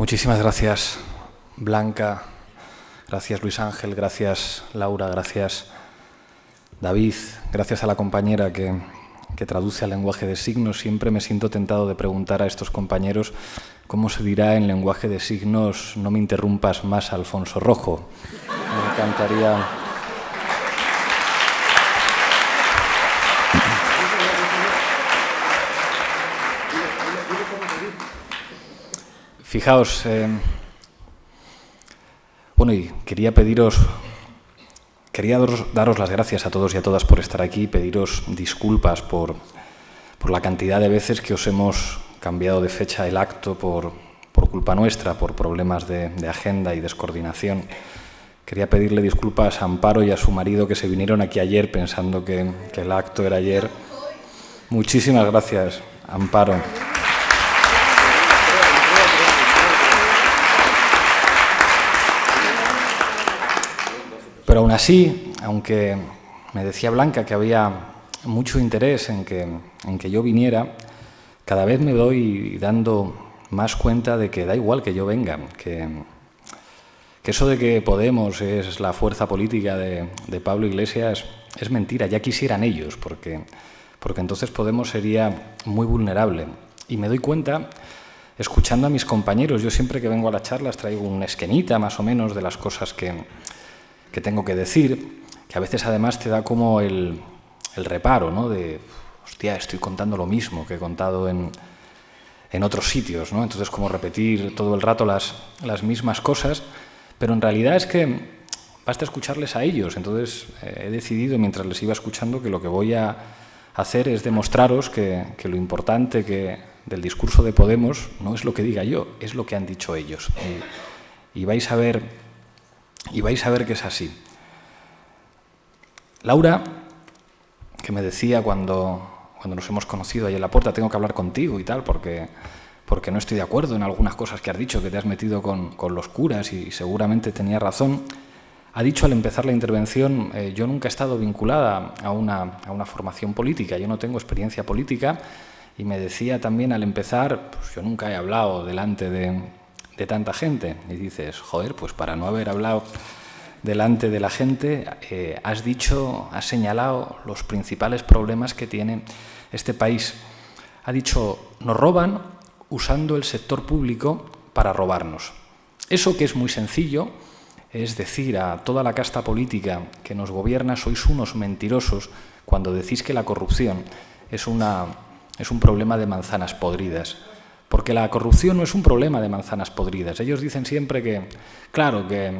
Muchísimas gracias, Blanca. Gracias, Luis Ángel. Gracias, Laura. Gracias, David. Gracias a la compañera que traduce al lenguaje de signos. Siempre me siento tentado de preguntar a estos compañeros cómo se dirá en lenguaje de signos: no me interrumpas más, Alfonso Rojo. Me encantaría. Fijaos, bueno, y quería daros las gracias a todos y a todas por estar aquí, pediros disculpas por la cantidad de veces que os hemos cambiado de fecha el acto por culpa nuestra, por problemas de agenda y descoordinación. Quería pedirle disculpas a Amparo y a su marido, que se vinieron aquí ayer pensando que el acto era ayer. Muchísimas gracias, Amparo. Pero aún así, aunque me decía Blanca que había mucho interés en que yo viniera, cada vez me doy dando más cuenta de que da igual que yo venga, que eso de que Podemos es la fuerza política de Pablo Iglesias es mentira. Ya quisieran ellos, porque entonces Podemos sería muy vulnerable. Y me doy cuenta, escuchando a mis compañeros, yo siempre que vengo a las charlas traigo una esquemita más o menos de las cosas que tengo que decir, que a veces además te da como el reparo, ¿no? De, hostia, estoy contando lo mismo que he contado en otros sitios, ¿no? Entonces, como repetir todo el rato las mismas cosas, pero en realidad es que basta escucharles a ellos. Entonces, he decidido, mientras les iba escuchando, que lo que voy a hacer es demostraros que lo importante del discurso de Podemos no es lo que diga yo, es lo que han dicho ellos. Y vais a ver que es así. Laura, que me decía cuando nos hemos conocido ahí en la puerta, tengo que hablar contigo y tal, porque no estoy de acuerdo en algunas cosas que has dicho, que te has metido con los curas, y seguramente tenía razón. Ha dicho al empezar la intervención, yo nunca he estado vinculada a una formación política, yo no tengo experiencia política, y me decía también al empezar, pues yo nunca he hablado delante de tanta gente. Y dices, joder, pues para no haber hablado delante de la gente, has señalado los principales problemas que tiene este país. Ha dicho, nos roban usando el sector público para robarnos. Eso, que es muy sencillo, es decir a toda la casta política que nos gobierna: sois unos mentirosos cuando decís que la corrupción es un problema de manzanas podridas. Porque la corrupción no es un problema de manzanas podridas. Ellos dicen siempre que, claro, que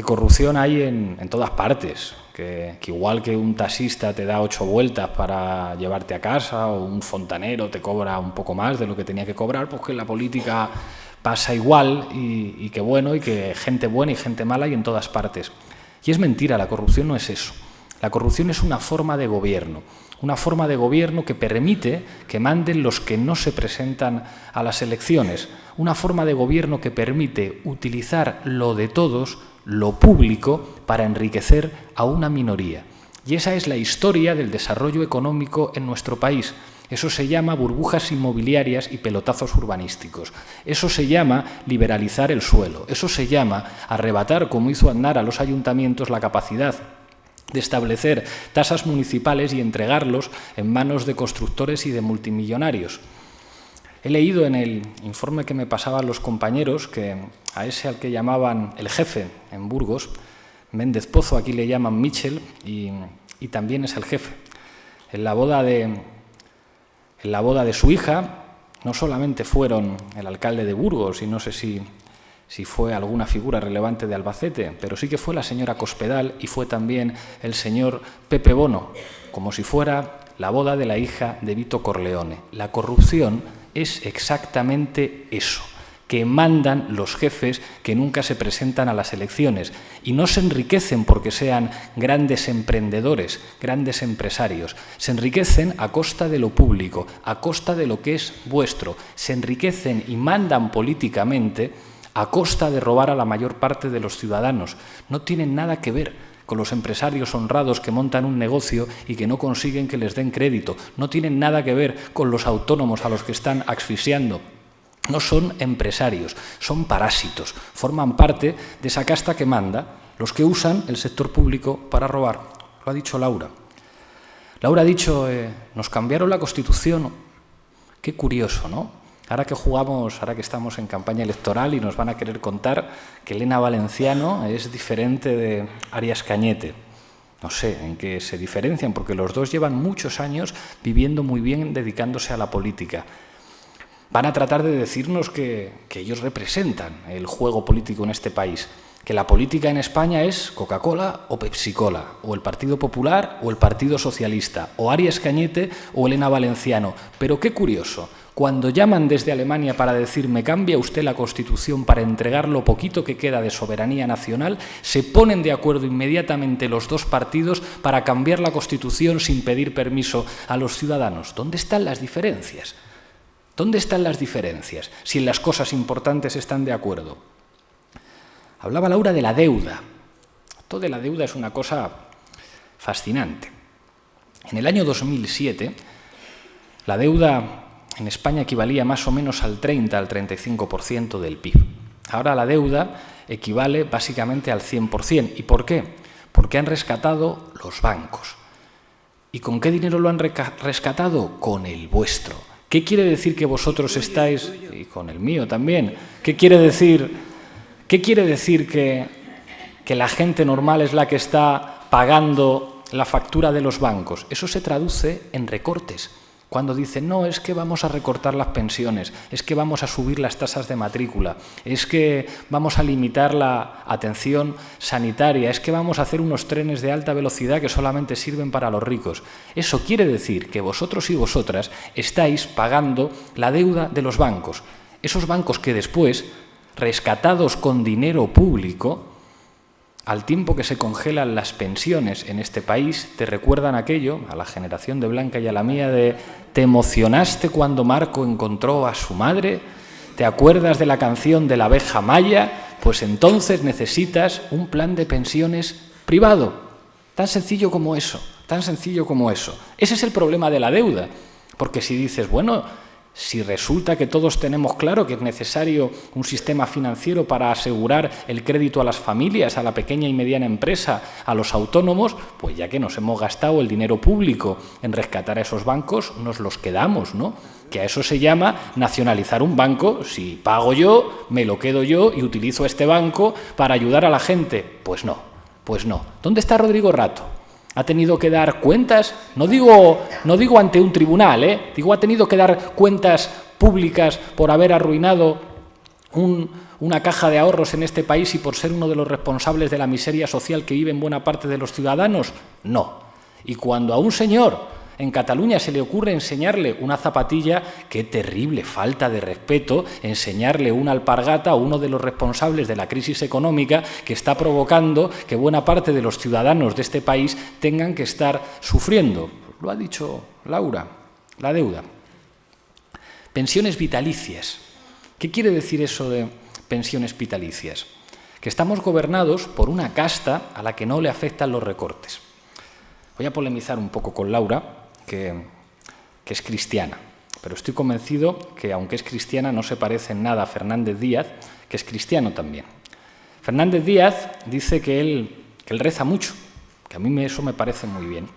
corrupción hay en todas partes, que igual que un taxista te da 8 vueltas para llevarte a casa, o un fontanero te cobra un poco más de lo que tenía que cobrar, pues que en la política pasa igual, y que bueno, y que gente buena y gente mala hay en todas partes. Y es mentira, la corrupción no es eso. La corrupción es una forma de gobierno. Una forma de gobierno que permite que manden los que no se presentan a las elecciones. Una forma de gobierno que permite utilizar lo de todos, lo público, para enriquecer a una minoría. Y esa es la historia del desarrollo económico en nuestro país. Eso se llama burbujas inmobiliarias y pelotazos urbanísticos. Eso se llama liberalizar el suelo. Eso se llama arrebatar, como hizo Aznar, a los ayuntamientos la capacidad de establecer tasas municipales y entregarlos en manos de constructores y de multimillonarios. He leído en el informe que me pasaban los compañeros que a ese al que llamaban el jefe en Burgos, Méndez Pozo, aquí le llaman Michel, y también es el jefe. En la boda de su hija no solamente fueron el alcalde de Burgos, y no sé si fue alguna figura relevante de Albacete, pero sí que fue la señora Cospedal, y fue también el señor Pepe Bono, como si fuera la boda de la hija de Vito Corleone. La corrupción es exactamente eso, que mandan los jefes que nunca se presentan a las elecciones, y no se enriquecen porque sean grandes emprendedores, grandes empresarios. Se enriquecen a costa de lo público, a costa de lo que es vuestro. Se enriquecen y mandan políticamente a costa de robar a la mayor parte de los ciudadanos. No tienen nada que ver con los empresarios honrados que montan un negocio y que no consiguen que les den crédito. No tienen nada que ver con los autónomos a los que están asfixiando No son empresarios, son parásitos, forman parte de esa casta que manda, los que usan el sector público para robar. Lo ha dicho Laura. Laura ha dicho, nos cambiaron la Constitución. Qué curioso, ¿no? Ahora que estamos en campaña electoral y nos van a querer contar que Elena Valenciano es diferente de Arias Cañete. No sé en qué se diferencian, porque los dos llevan muchos años viviendo muy bien, dedicándose a la política. Van a tratar de decirnos que ellos representan el juego político en este país, que la política en España es Coca-Cola o Pepsi-Cola, o el Partido Popular o el Partido Socialista, o Arias Cañete o Elena Valenciano. Pero qué curioso, cuando llaman desde Alemania para decir «me cambia usted la Constitución para entregar lo poquito que queda de soberanía nacional», se ponen de acuerdo inmediatamente los dos partidos para cambiar la Constitución sin pedir permiso a los ciudadanos. ¿Dónde están las diferencias? ¿Dónde están las diferencias si en las cosas importantes están de acuerdo? Hablaba Laura de la deuda. Esto de la deuda es una cosa fascinante. En el año 2007, la deuda en España equivalía más o menos al 30, al 35% del PIB. Ahora la deuda equivale básicamente al 100%. ¿Y por qué? Porque han rescatado los bancos. ¿Y con qué dinero lo han rescatado? Con el vuestro. ¿Qué quiere decir que vosotros estáis, y con el mío también, qué quiere decir que la gente normal es la que está pagando la factura de los bancos? Eso se traduce en recortes. Cuando dicen, no, es que vamos a recortar las pensiones, es que vamos a subir las tasas de matrícula, es que vamos a limitar la atención sanitaria, es que vamos a hacer unos trenes de alta velocidad que solamente sirven para los ricos. Eso quiere decir que vosotros y vosotras estáis pagando la deuda de los bancos. Esos bancos que después, rescatados con dinero público, al tiempo que se congelan las pensiones en este país, te recuerdan aquello, a la generación de Blanca y a la mía, de ¿te emocionaste cuando Marco encontró a su madre? ¿Te acuerdas de la canción de la abeja maya? Pues entonces necesitas un plan de pensiones privado. Tan sencillo como eso, tan sencillo como eso. Ese es el problema de la deuda, porque si dices, bueno, si resulta que todos tenemos claro que es necesario un sistema financiero para asegurar el crédito a las familias, a la pequeña y mediana empresa, a los autónomos, pues ya que nos hemos gastado el dinero público en rescatar a esos bancos, nos los quedamos, ¿no? Que a eso se llama nacionalizar un banco. Si pago yo, me lo quedo yo y utilizo este banco para ayudar a la gente. Pues no, pues no. ¿Dónde está Rodrigo Rato? Ha tenido que dar cuentas, no digo ante un tribunal, digo ha tenido que dar cuentas públicas por haber arruinado una caja de ahorros en este país y por ser uno de los responsables de la miseria social que viven buena parte de los ciudadanos. No. Y cuando a un señor en Cataluña se le ocurre enseñarle una zapatilla, qué terrible falta de respeto enseñarle una alpargata a uno de los responsables de la crisis económica que está provocando que buena parte de los ciudadanos de este país tengan que estar sufriendo. Lo ha dicho Laura, la deuda. Pensiones vitalicias. ¿Qué quiere decir eso de pensiones vitalicias? Que estamos gobernados por una casta a la que no le afectan los recortes. Voy a polemizar un poco con Laura, que es cristiana, pero estoy convencido que, aunque es cristiana, no se parece en nada a Fernández Díaz, que es cristiano también. Fernández Díaz dice que él reza mucho, que a mí eso me parece muy bien,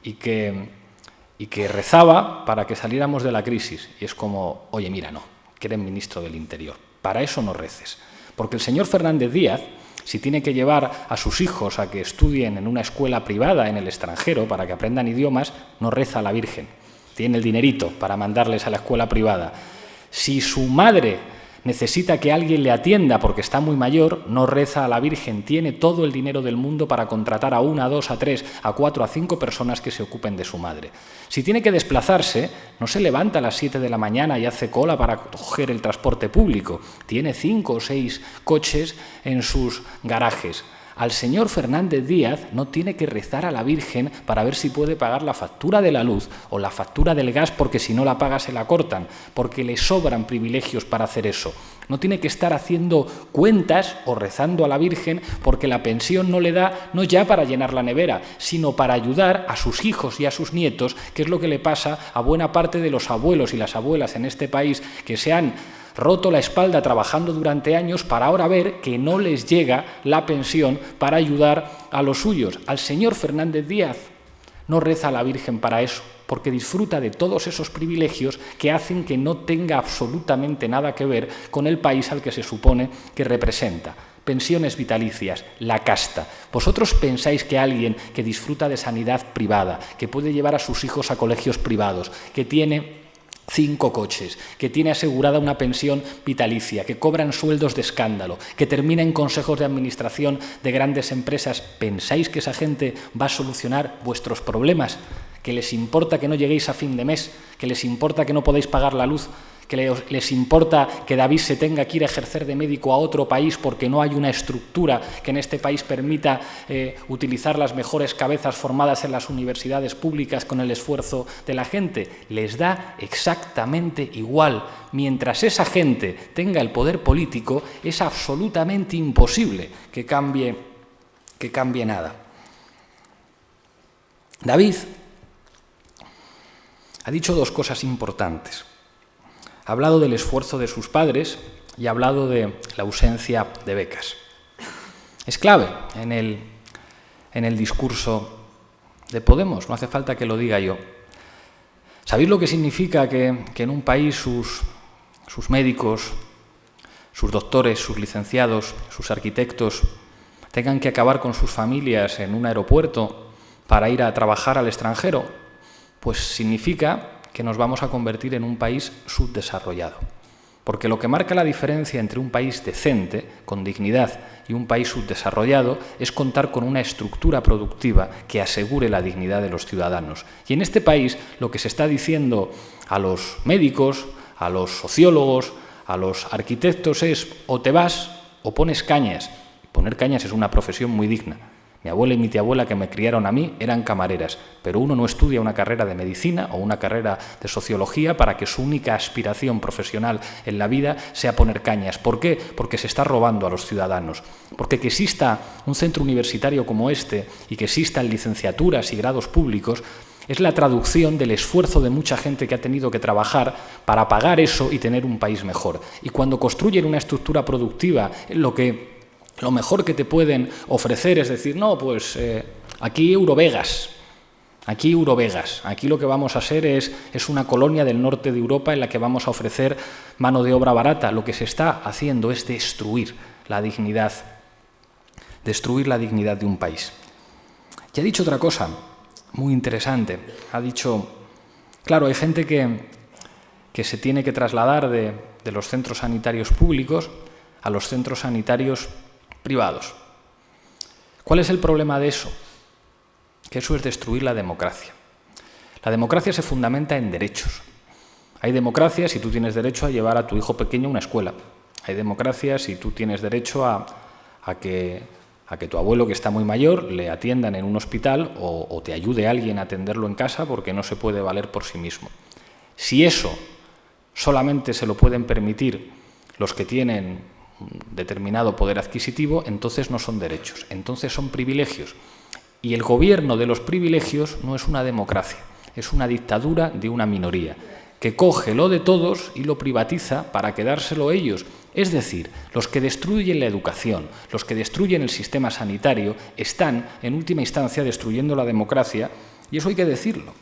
y que rezaba para que saliéramos de la crisis. Y es como, oye, mira, no, que eres ministro del Interior, para eso no reces. Porque el señor Fernández Díaz, si tiene que llevar a sus hijos a que estudien en una escuela privada en el extranjero para que aprendan idiomas, no reza a la Virgen. Tiene el dinerito para mandarles a la escuela privada. Si su madre necesita que alguien le atienda porque está muy mayor, no reza a la Virgen. Tiene todo el dinero del mundo para contratar a 1, a 2, a 3, a 4, a 5 personas que se ocupen de su madre. Si tiene que desplazarse, no se levanta a las 7 de la mañana y hace cola para coger el transporte público. Tiene 5 o 6 coches en sus garajes. Al señor Fernández Díaz no tiene que rezar a la Virgen para ver si puede pagar la factura de la luz o la factura del gas, porque si no la paga se la cortan, porque le sobran privilegios para hacer eso. No tiene que estar haciendo cuentas o rezando a la Virgen porque la pensión no le da, no ya para llenar la nevera, sino para ayudar a sus hijos y a sus nietos, que es lo que le pasa a buena parte de los abuelos y las abuelas en este país que se han roto la espalda trabajando durante años para ahora ver que no les llega la pensión para ayudar a los suyos. Al señor Fernández Díaz no reza a la Virgen para eso, porque disfruta de todos esos privilegios que hacen que no tenga absolutamente nada que ver con el país al que se supone que representa. Pensiones vitalicias, la casta. ¿Vosotros pensáis que alguien que disfruta de sanidad privada, que puede llevar a sus hijos a colegios privados, que tiene 5 coches, que tiene asegurada una pensión vitalicia, que cobran sueldos de escándalo, que termina en consejos de administración de grandes empresas, pensáis que esa gente va a solucionar vuestros problemas? ¿Que les importa que no lleguéis a fin de mes? ¿Que les importa que no podáis pagar la luz? ¿Que les importa que David se tenga que ir a ejercer de médico a otro país porque no hay una estructura que en este país permita utilizar las mejores cabezas formadas en las universidades públicas con el esfuerzo de la gente? Les da exactamente igual. Mientras esa gente tenga el poder político, es absolutamente imposible que cambie nada. David ha dicho 2 cosas importantes. Ha hablado del esfuerzo de sus padres y ha hablado de la ausencia de becas. Es clave en el discurso de Podemos, no hace falta que lo diga yo. ¿Sabéis lo que significa que en un país sus médicos, sus doctores, sus licenciados, sus arquitectos tengan que acabar con sus familias en un aeropuerto para ir a trabajar al extranjero? Pues significa que nos vamos a convertir en un país subdesarrollado. Porque lo que marca la diferencia entre un país decente, con dignidad, y un país subdesarrollado es contar con una estructura productiva que asegure la dignidad de los ciudadanos. Y en este país lo que se está diciendo a los médicos, a los sociólogos, a los arquitectos es o te vas o pones cañas. Poner cañas es una profesión muy digna. Mi abuela y mi tía abuela que me criaron a mí eran camareras, pero uno no estudia una carrera de medicina o una carrera de sociología para que su única aspiración profesional en la vida sea poner cañas. ¿Por qué? Porque se está robando a los ciudadanos. Porque que exista un centro universitario como este y que existan licenciaturas y grados públicos es la traducción del esfuerzo de mucha gente que ha tenido que trabajar para pagar eso y tener un país mejor. Y cuando construyen una estructura productiva, lo mejor que te pueden ofrecer es decir, no, pues aquí Eurovegas, aquí lo que vamos a hacer es una colonia del norte de Europa en la que vamos a ofrecer mano de obra barata. Lo que se está haciendo es destruir la dignidad de un país. Y ha dicho otra cosa muy interesante. Ha dicho, claro, hay gente que se tiene que trasladar de los centros sanitarios públicos a los centros sanitarios privados. ¿Cuál es el problema de eso? Que eso es destruir la democracia. La democracia se fundamenta en derechos. Hay democracia si tú tienes derecho a llevar a tu hijo pequeño a una escuela. Hay democracia si tú tienes derecho a que tu abuelo, que está muy mayor, le atiendan en un hospital o te ayude alguien a atenderlo en casa porque no se puede valer por sí mismo. Si eso solamente se lo pueden permitir los que tienen determinado poder adquisitivo, entonces no son derechos, entonces son privilegios. Y el gobierno de los privilegios no es una democracia, es una dictadura de una minoría, que coge lo de todos y lo privatiza para quedárselo ellos. Es decir, los que destruyen la educación, los que destruyen el sistema sanitario, están, en última instancia, destruyendo la democracia, y eso hay que decirlo.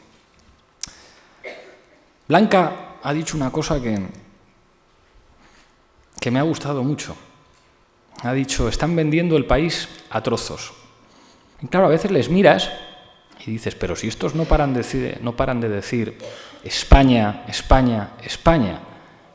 Blanca ha dicho una cosa que me ha gustado mucho. Ha dicho, están vendiendo el país a trozos. Y claro, a veces les miras y dices, pero si estos no paran de decir España, España, España,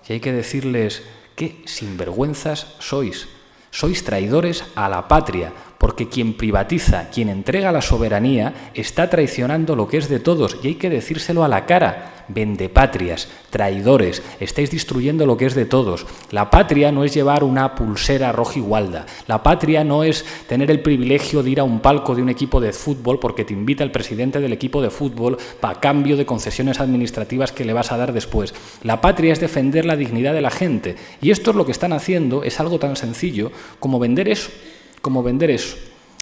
y hay que decirles, qué sinvergüenzas sois. Sois traidores a la patria, porque quien privatiza, quien entrega la soberanía, está traicionando lo que es de todos, y hay que decírselo a la cara. Vendepatrias, traidores, estáis destruyendo lo que es de todos. La patria no es llevar una pulsera rojigualda. La patria no es tener el privilegio de ir a un palco de un equipo de fútbol porque te invita el presidente del equipo de fútbol a cambio de concesiones administrativas que le vas a dar después. La patria es defender la dignidad de la gente. Y esto es lo que están haciendo, es algo tan sencillo como vender eso.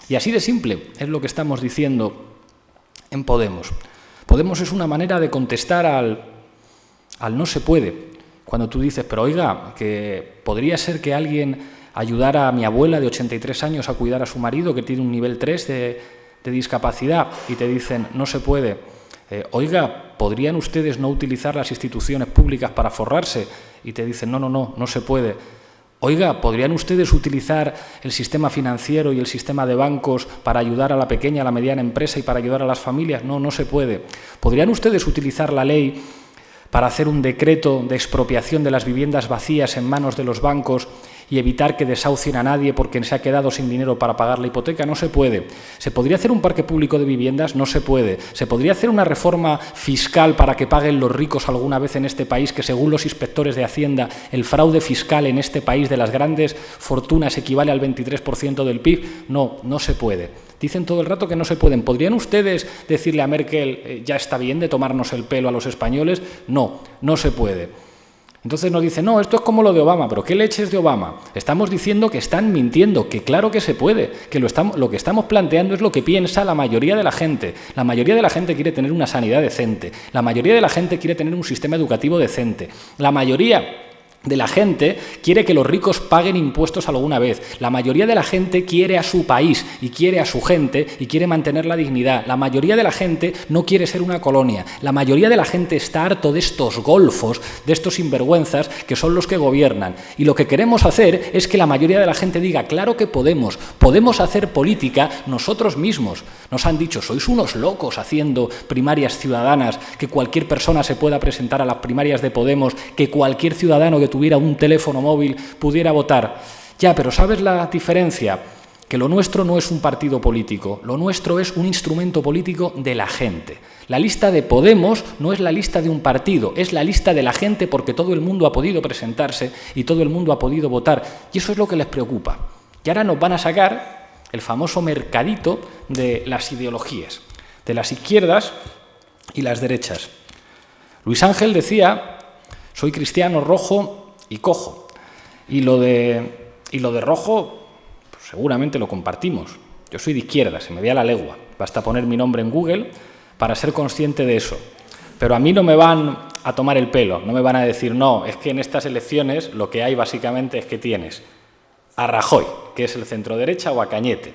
Y así de simple es lo que estamos diciendo en Podemos. Podemos es una manera de contestar al no se puede. cuando tú dices, pero oiga, que podría ser que alguien ayudara a mi abuela de 83 años a cuidar a su marido que tiene un nivel 3 de discapacidad, y te dicen, no se puede. Oiga, ¿podrían ustedes no utilizar las instituciones públicas para forrarse? Y te dicen, no se puede. Oiga, ¿podrían ustedes utilizar el sistema financiero y el sistema de bancos para ayudar a la pequeña, a la mediana empresa y para ayudar a las familias? No se puede. ¿Podrían ustedes utilizar la ley para hacer un decreto de expropiación de las viviendas vacías en manos de los bancos y evitar que desahucien a nadie porque se ha quedado sin dinero para pagar la hipoteca? No se puede. ¿Se podría hacer un parque público de viviendas? No se puede. ¿Se podría hacer una reforma fiscal para que paguen los ricos alguna vez en este país, que según los inspectores de Hacienda el fraude fiscal en este país de las grandes fortunas equivale al 23% del PIB? No se puede. Dicen todo el rato que no se pueden. ¿Podrían ustedes decirle a Merkel, ya está bien de tomarnos el pelo a los españoles? No se puede. Entonces nos dicen, no, esto es como lo de Obama, pero ¿qué leches de Obama? Estamos diciendo que están mintiendo, que claro que se puede, que lo que estamos planteando es lo que piensa la mayoría de la gente. La mayoría de la gente quiere tener una sanidad decente, la mayoría de la gente quiere tener un sistema educativo decente, la mayoría de la gente quiere que los ricos paguen impuestos alguna vez. La mayoría de la gente quiere a su país y quiere a su gente y quiere mantener la dignidad. La mayoría de la gente no quiere ser una colonia. La mayoría de la gente está harto de estos golfos, de estos sinvergüenzas que son los que gobiernan. Y lo que queremos hacer es que la mayoría de la gente diga, claro que podemos hacer política nosotros mismos. Nos han dicho, sois unos locos haciendo primarias ciudadanas, que cualquier persona se pueda presentar a las primarias de Podemos, que cualquier ciudadano que tuviera un teléfono móvil pudiera votar. Ya, pero ¿sabes la diferencia? Que lo nuestro no es un partido político, lo nuestro es un instrumento político de la gente. La lista de Podemos no es la lista de un partido, es la lista de la gente, porque todo el mundo ha podido presentarse y todo el mundo ha podido votar. Y eso es lo que les preocupa. Y ahora nos van a sacar el famoso mercadito de las ideologías, de las izquierdas y las derechas. Luis Ángel decía, soy cristiano, rojo y cojo. Y lo de rojo, pues seguramente lo compartimos. Yo soy de izquierda, se me ve a la legua. Basta poner mi nombre en Google para ser consciente de eso. Pero a mí no me van a tomar el pelo, no me van a decir, no, es que en estas elecciones lo que hay básicamente es que tienes a Rajoy, que es el centro derecha, o a Cañete,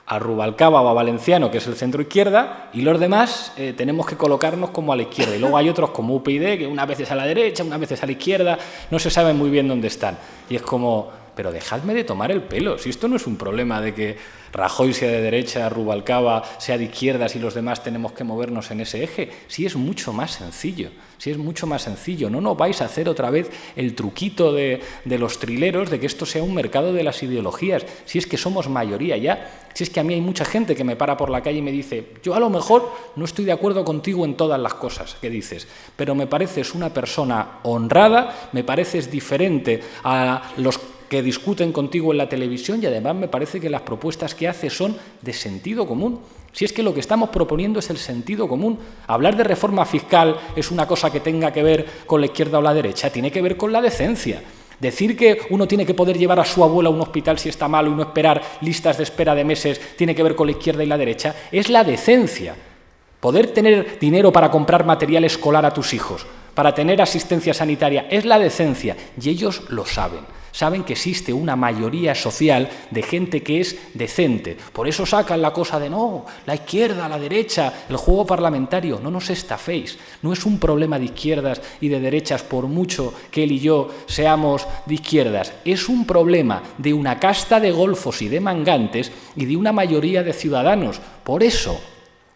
a Rubalcaba o a Valenciano, que es el centro izquierda, y los demás tenemos que colocarnos como a la izquierda. Y luego hay otros como UPyD, que unas veces a la derecha, unas veces a la izquierda, no se sabe muy bien dónde están. Y es como, pero dejadme de tomar el pelo, si esto no es un problema de que Rajoy sea de derecha, Rubalcaba sea de izquierdas y los demás tenemos que movernos en ese eje. Sí, es mucho más sencillo, no nos vais a hacer otra vez el truquito de los trileros de que esto sea un mercado de las ideologías, si es que somos mayoría ya, si es que a mí hay mucha gente que me para por la calle y me dice, yo a lo mejor no estoy de acuerdo contigo en todas las cosas que dices, pero me pareces una persona honrada, me pareces diferente a los que discuten contigo en la televisión y además me parece que las propuestas que haces son de sentido común. Si es que lo que estamos proponiendo es el sentido común. Hablar de reforma fiscal es una cosa que tenga que ver con la izquierda o la derecha, tiene que ver con la decencia. Decir que uno tiene que poder llevar a su abuela a un hospital si está malo y no esperar listas de espera de meses tiene que ver con la izquierda y la derecha, es la decencia. Poder tener dinero para comprar material escolar a tus hijos, para tener asistencia sanitaria, es la decencia, y ellos lo saben. Saben que existe una mayoría social de gente que es decente. Por eso sacan la cosa de no, la izquierda, la derecha, el juego parlamentario. No nos estaféis. No es un problema de izquierdas y de derechas por mucho que él y yo seamos de izquierdas. Es un problema de una casta de golfos y de mangantes y de una mayoría de ciudadanos. Por eso,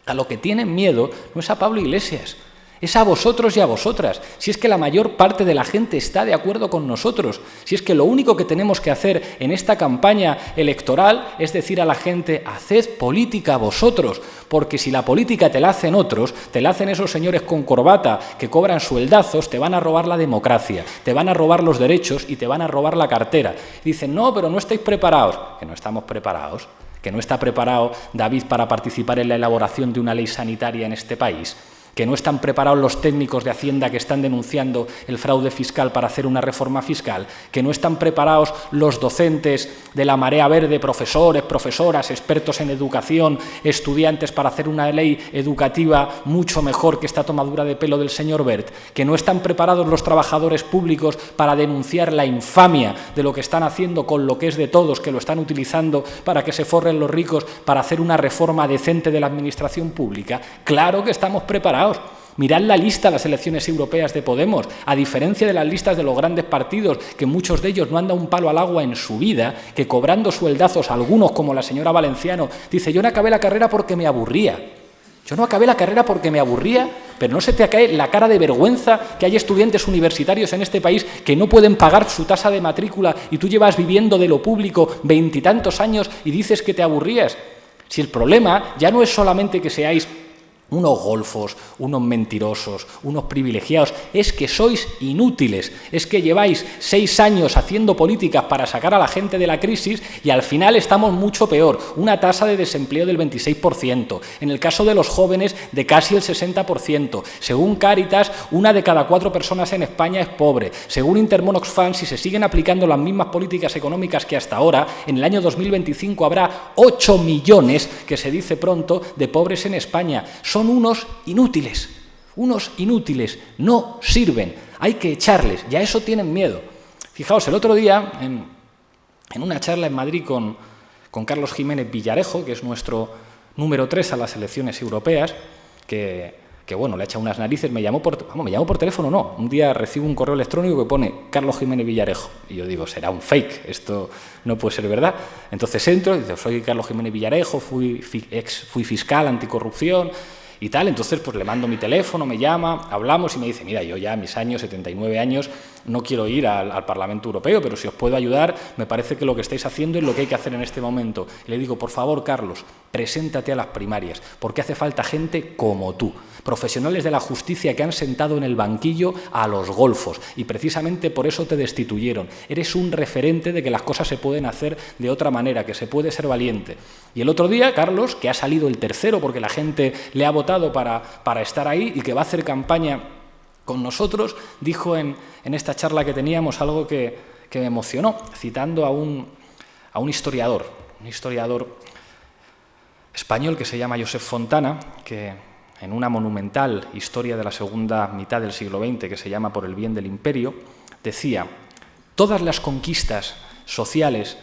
a lo que tienen miedo no es a Pablo Iglesias. Es a vosotros y a vosotras, si es que la mayor parte de la gente está de acuerdo con nosotros, si es que lo único que tenemos que hacer en esta campaña electoral es decir a la gente, haced política vosotros, porque si la política te la hacen otros, te la hacen esos señores con corbata que cobran sueldazos, te van a robar la democracia, te van a robar los derechos y te van a robar la cartera. Dicen, no, pero no estáis preparados, que no estamos preparados, que no está preparado David para participar en la elaboración de una ley sanitaria en este país, que no están preparados los técnicos de Hacienda que están denunciando el fraude fiscal para hacer una reforma fiscal, que no están preparados los docentes de la Marea Verde, profesores, profesoras, expertos en educación, estudiantes para hacer una ley educativa mucho mejor que esta tomadura de pelo del señor Wert, que no están preparados los trabajadores públicos para denunciar la infamia de lo que están haciendo con lo que es de todos, que lo están utilizando para que se forren los ricos, para hacer una reforma decente de la administración pública. Claro que estamos preparados. Mirad la lista de las elecciones europeas de Podemos, a diferencia de las listas de los grandes partidos, que muchos de ellos no han dado un palo al agua en su vida, que cobrando sueldazos, algunos como la señora Valenciano, dice: yo no acabé la carrera porque me aburría. Yo no acabé la carrera porque me aburría, pero no se te cae la cara de vergüenza que hay estudiantes universitarios en este país que no pueden pagar su tasa de matrícula y tú llevas viviendo de lo público 20 y tantos años y dices que te aburrías. Si el problema ya no es solamente que seáis unos golfos, unos mentirosos, unos privilegiados, es que sois inútiles, es que lleváis 6 años haciendo políticas para sacar a la gente de la crisis y al final estamos mucho peor, una tasa de desempleo del 26%, en el caso de los jóvenes de casi el 60%, según Cáritas, 1 de cada 4 personas en España es pobre, según Intermon Oxfam, si se siguen aplicando las mismas políticas económicas que hasta ahora, en el año 2025 habrá 8 millones, que se dice pronto, de pobres en España. Son unos inútiles, no sirven, hay que echarles, y a eso tienen miedo. Fijaos, el otro día, en una charla en Madrid con Carlos Jiménez Villarejo, que es nuestro número 3 a las elecciones europeas, que bueno, le ha echado unas narices, me llamó por teléfono, no, un día recibo un correo electrónico que pone Carlos Jiménez Villarejo, y yo digo, será un fake, esto no puede ser verdad. Entonces entro y digo, soy Carlos Jiménez Villarejo, fui fiscal anticorrupción, y tal, entonces pues le mando mi teléfono, me llama, hablamos y me dice: mira, yo ya a mis años, 79 años, no quiero ir al Parlamento Europeo, pero si os puedo ayudar, me parece que lo que estáis haciendo es lo que hay que hacer en este momento. Y le digo: por favor, Carlos, preséntate a las primarias, porque hace falta gente como tú, profesionales de la justicia que han sentado en el banquillo a los golfos, y precisamente por eso te destituyeron. Eres un referente de que las cosas se pueden hacer de otra manera, que se puede ser valiente. Y el otro día, Carlos, que ha salido el tercero porque la gente le ha votado para estar ahí y que va a hacer campaña con nosotros, dijo en esta charla que teníamos algo que me emocionó, citando a un historiador español que se llama Josep Fontana, que en una monumental historia de la segunda mitad del siglo XX, que se llama Por el bien del imperio, decía: todas las conquistas sociales,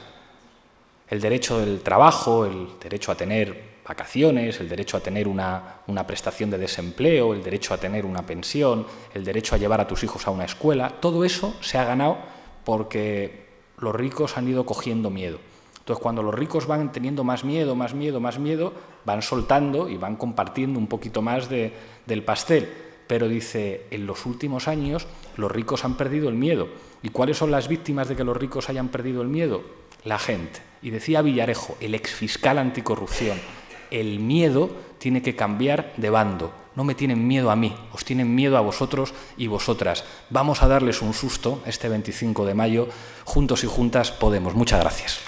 el derecho del trabajo, el derecho a tener vacaciones, el derecho a tener una prestación de desempleo, el derecho a tener una pensión, el derecho a llevar a tus hijos a una escuela, todo eso se ha ganado porque los ricos han ido cogiendo miedo. Entonces, cuando los ricos van teniendo más miedo, van soltando y van compartiendo un poquito más del pastel. Pero dice, en los últimos años los ricos han perdido el miedo. ¿Y cuáles son las víctimas de que los ricos hayan perdido el miedo? La gente. Y decía Villarejo, el exfiscal anticorrupción: el miedo tiene que cambiar de bando. No me tienen miedo a mí, os tienen miedo a vosotros y vosotras. Vamos a darles un susto este 25 de mayo. Juntos y juntas podemos. Muchas gracias.